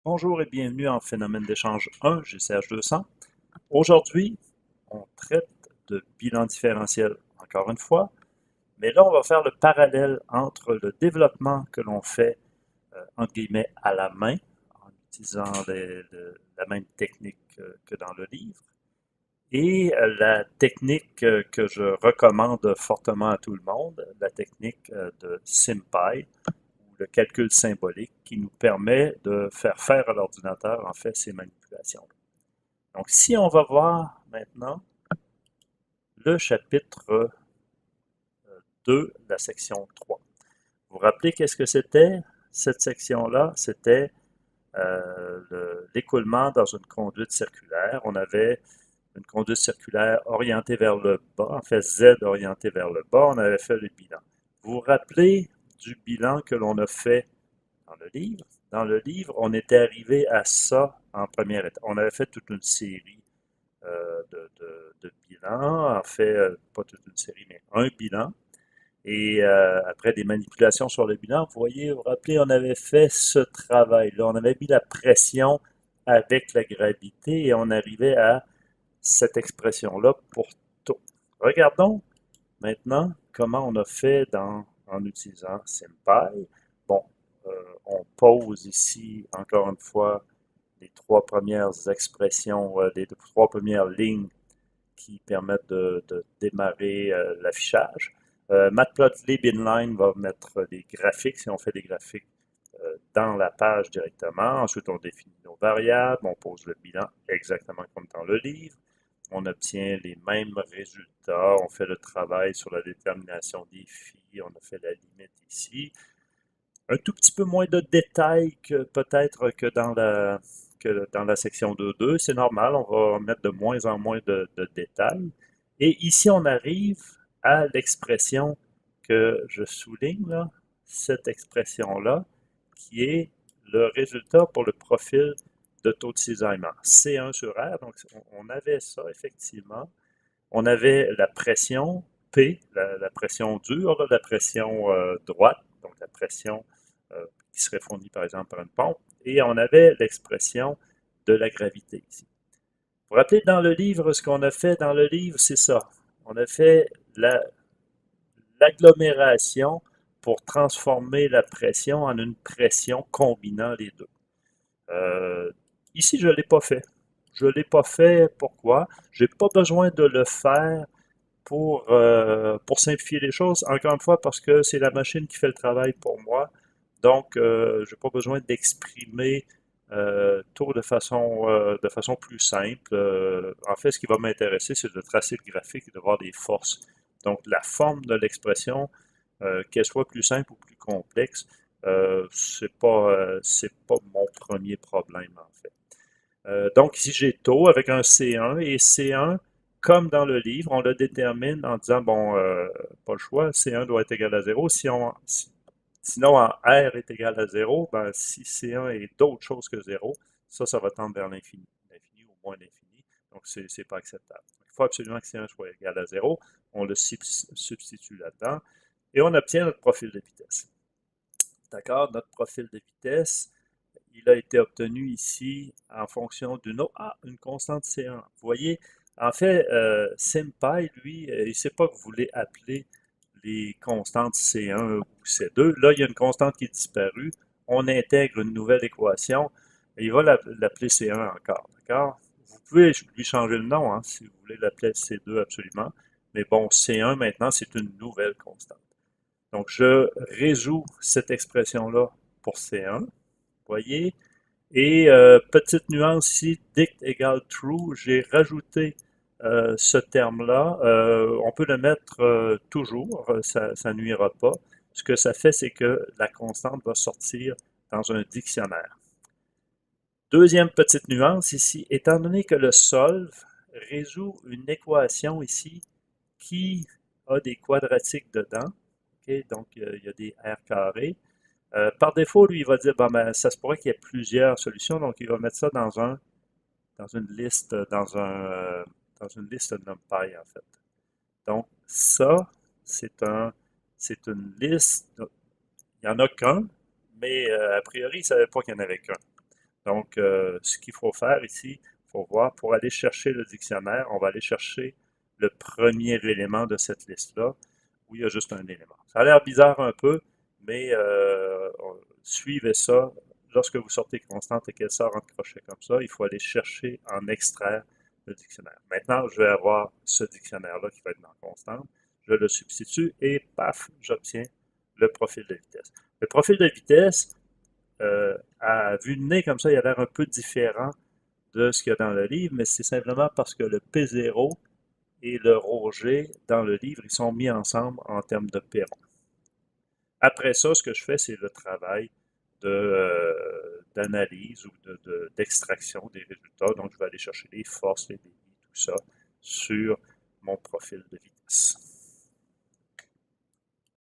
Bonjour et bienvenue en Phénomène d'échange 1, GCH200. Aujourd'hui, on traite de bilan différentiel encore une fois, mais là, on va faire le parallèle entre le développement que l'on fait, entre guillemets, à la main, en utilisant la même technique que dans le livre, et la technique que je recommande fortement à tout le monde, la technique de SymPy, le calcul symbolique qui nous permet de faire à l'ordinateur, en fait, ces manipulations. Donc, si on va voir maintenant le chapitre 2, la section 3. Vous vous rappelez qu'est-ce que c'était? Cette section-là, c'était l'écoulement dans une conduite circulaire. On avait une conduite circulaire orientée vers le bas, en fait Z orienté vers le bas, on avait fait le bilan. Vous vous rappelez du bilan que l'on a fait dans le livre? Dans le livre, on était arrivé à ça en première étape. On avait fait toute une série de bilans, en fait, pas toute une série, mais un bilan. Et après des manipulations sur le bilan, vous voyez, vous vous rappelez, on avait fait ce travail-là. On avait mis la pression avec la gravité et on arrivait à cette expression-là pour tout. Regardons maintenant comment on a fait en utilisant SymPy. Bon, on pose ici, encore une fois, les trois premières expressions, les trois premières lignes qui permettent de démarrer l'affichage. Matplotlib inline va mettre des graphiques, si on fait des graphiques dans la page directement. Ensuite, on définit nos variables, on pose le bilan exactement comme dans le livre. On obtient les mêmes résultats, on fait le travail sur la détermination des phi, on a fait la limite ici. Un tout petit peu moins de détails que peut-être que dans la section 2.2, c'est normal, on va mettre de moins en moins de détails. Et ici, on arrive à l'expression que je souligne, là, cette expression-là, qui est le résultat pour le profil de taux de cisaillement. C1 sur R, donc on avait ça effectivement. On avait la pression P, la pression dure, la pression droite, donc la pression qui serait fournie par exemple par une pompe, et on avait l'expression de la gravité ici. Vous vous rappelez dans le livre, ce qu'on a fait dans le livre, c'est ça. On a fait l'agglomération pour transformer la pression en une pression combinant les deux. Euh, Ici, je ne l'ai pas fait. Je ne l'ai pas fait, pourquoi? Je n'ai pas besoin de le faire pour simplifier les choses, encore une fois, parce que c'est la machine qui fait le travail pour moi. Donc, je n'ai pas besoin d'exprimer tout de façon plus simple. En fait, ce qui va m'intéresser, c'est de tracer le graphique et de voir des forces. Donc, la forme de l'expression, qu'elle soit plus simple ou plus complexe, c'est pas mon premier problème, en fait. Donc, ici, j'ai taux avec un C1 et C1, comme dans le livre, on le détermine en disant, bon, pas le choix, C1 doit être égal à 0. Sinon, en R est égal à 0, ben, si C1 est d'autre chose que 0, ça va tendre vers l'infini, l'infini ou moins l'infini. Donc, c'est pas acceptable. Il faut absolument que C1 soit égal à 0. On le substitue là-dedans et on obtient notre profil de vitesse. D'accord? Notre profil de vitesse, il a été obtenu ici en fonction une constante C1. Vous voyez, en fait, SymPy, lui, il ne sait pas que vous voulez appeler les constantes C1 ou C2. Là, il y a une constante qui est disparue. On intègre une nouvelle équation. Et il va l'appeler C1 encore. D'accord? Vous pouvez lui changer le nom hein, si vous voulez l'appeler C2 absolument. Mais bon, C1 maintenant, c'est une nouvelle constante. Donc, je résous cette expression-là pour C1. Vous voyez? Et petite nuance ici, dict égale true, j'ai rajouté ce terme-là. On peut le mettre toujours, ça ne nuira pas. Ce que ça fait, c'est que la constante va sortir dans un dictionnaire. Deuxième petite nuance ici, étant donné que le solve résout une équation ici qui a des quadratiques dedans, okay? Donc il y a des r carrés, par défaut, lui, il va dire, bon, ben, ça se pourrait qu'il y ait plusieurs solutions, donc il va mettre ça dans une liste, dans une liste NumPy, en fait. Donc, ça, c'est une liste, il n'y en a qu'un, mais a priori, il ne savait pas qu'il n'y en avait qu'un. Donc, ce qu'il faut faire ici, il faut voir, pour aller chercher le dictionnaire, on va aller chercher le premier élément de cette liste-là, où il y a juste un élément. Ça a l'air bizarre un peu, mais suivez ça. Lorsque vous sortez constante et qu'elle sort en crochet comme ça, il faut aller chercher, en extraire le dictionnaire. Maintenant, je vais avoir ce dictionnaire-là qui va être dans constante. Je le substitue et paf, j'obtiens le profil de vitesse. Le profil de vitesse, à vue de nez comme ça, il a l'air un peu différent de ce qu'il y a dans le livre, mais c'est simplement parce que le P0 et le ρg dans le livre, ils sont mis ensemble en termes de perron. Après ça, ce que je fais, c'est le travail d'analyse ou d'extraction des résultats. Donc, je vais aller chercher les forces, les débits, tout ça sur mon profil de vitesse.